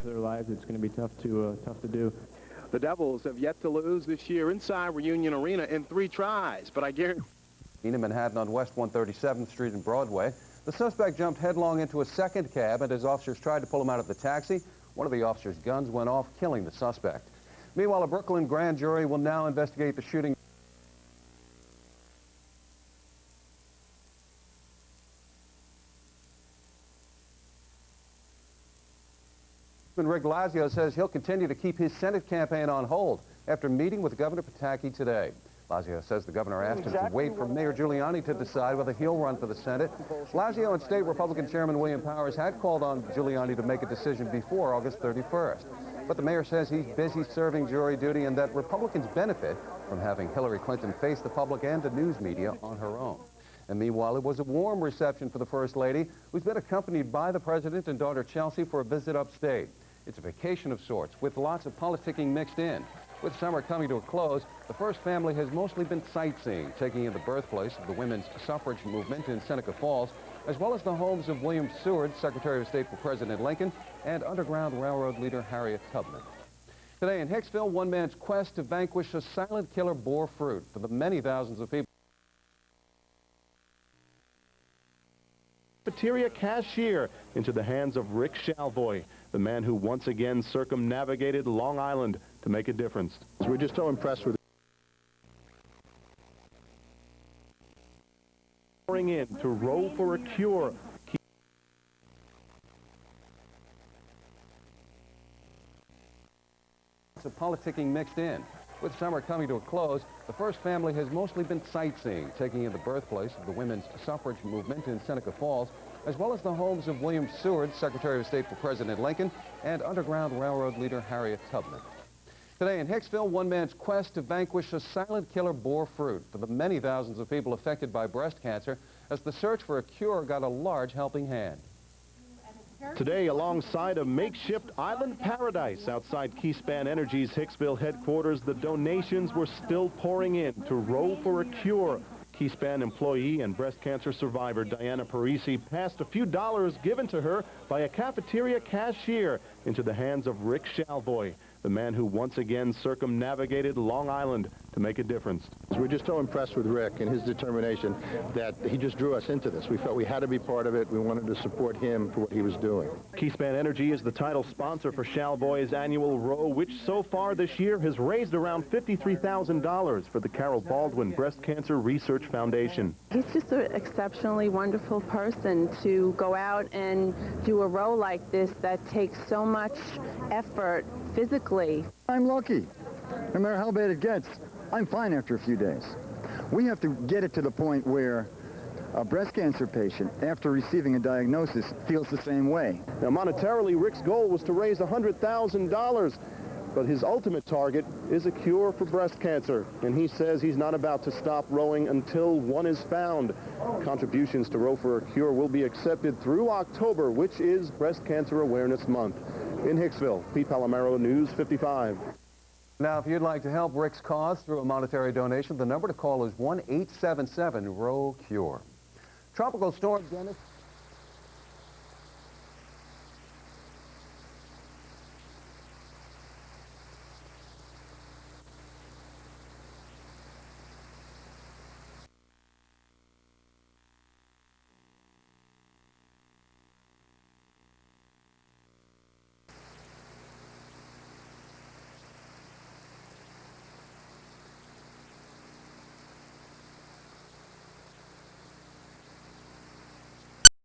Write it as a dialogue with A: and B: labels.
A: their lives, it's going to be tough to do.
B: The Devils have yet to lose this year inside Reunion Arena in 3 tries, but I guarantee...
C: In Manhattan on West 137th Street and Broadway, the suspect jumped headlong into a second cab, and as officers tried to pull him out of the taxi, one of the officers' guns went off, killing the suspect. Meanwhile, a Brooklyn grand jury will now investigate the shooting. Rick Blasio says he'll continue to keep his Senate campaign on hold after meeting with Governor Pataki today. Blasio says the governor asked him to wait for Mayor Giuliani to decide whether he'll run for the Senate. Blasio and State Republican Chairman William Powers had called on Giuliani to make a decision before August 31st. But the mayor says he's busy serving jury duty and that Republicans benefit from having Hillary Clinton face the public and the news media on her own. And meanwhile, it was a warm reception for the First Lady, who's been accompanied by the President and daughter Chelsea for a visit upstate. It's a vacation of sorts, with lots of politicking mixed in. With summer coming to a close, the First family has mostly been sightseeing, taking in the birthplace of the women's suffrage movement in Seneca Falls, as well as the homes of William Seward, Secretary of State for President Lincoln, and Underground Railroad leader Harriet Tubman. Today in Hicksville, one man's quest to vanquish a silent killer bore fruit for the many thousands of people.
D: Cafeteria cashier into the hands of Rick Shalvoy, the man who once again circumnavigated Long Island to make a difference.
E: We're just so impressed with
D: pouring in to row for a cure.
C: Of politicking mixed in. With summer coming to a close, the First family has mostly been sightseeing, taking in the birthplace of the women's suffrage movement in Seneca Falls, as well as the homes of William Seward, Secretary of State for President Lincoln, and Underground Railroad leader Harriet Tubman. Today in Hicksville, one man's quest to vanquish a silent killer bore fruit for the many thousands of people affected by breast cancer, as the search for a cure got a large helping hand.
D: Today, alongside a makeshift island paradise outside Keyspan Energy's Hicksville headquarters, the donations were still pouring in to row for a cure. Keyspan employee and breast cancer survivor Diana Parisi passed a few dollars given to her by a cafeteria cashier into the hands of Rick Shalvoy, the man who once again circumnavigated Long Island to make a difference.
E: We're just so impressed with Rick and his determination that he just drew us into this. We felt we had to be part of it. We wanted to support him for what he was doing.
D: Keyspan Energy is the title sponsor for Shalvoy's annual row, which so far this year has raised around $53,000 for the Carol Baldwin Breast Cancer Research Foundation.
F: He's just an exceptionally wonderful person to go out and do a row like this that takes so much effort physically.
G: I'm lucky. No matter how bad it gets, I'm fine after a few days. We have to get it to the point where a breast cancer patient, after receiving a diagnosis, feels the same way.
D: Now, monetarily, Rick's goal was to raise $100,000, but his ultimate target is a cure for breast cancer, and he says he's not about to stop rowing until one is found. Contributions to Row for a Cure will be accepted through October, which is Breast Cancer Awareness Month. In Hicksville, Pete Palomero, News 55.
C: Now, if you'd like to help Rick's cause through a monetary donation, the number to call is 1-877-ROW-CURE. Tropical storm Dennis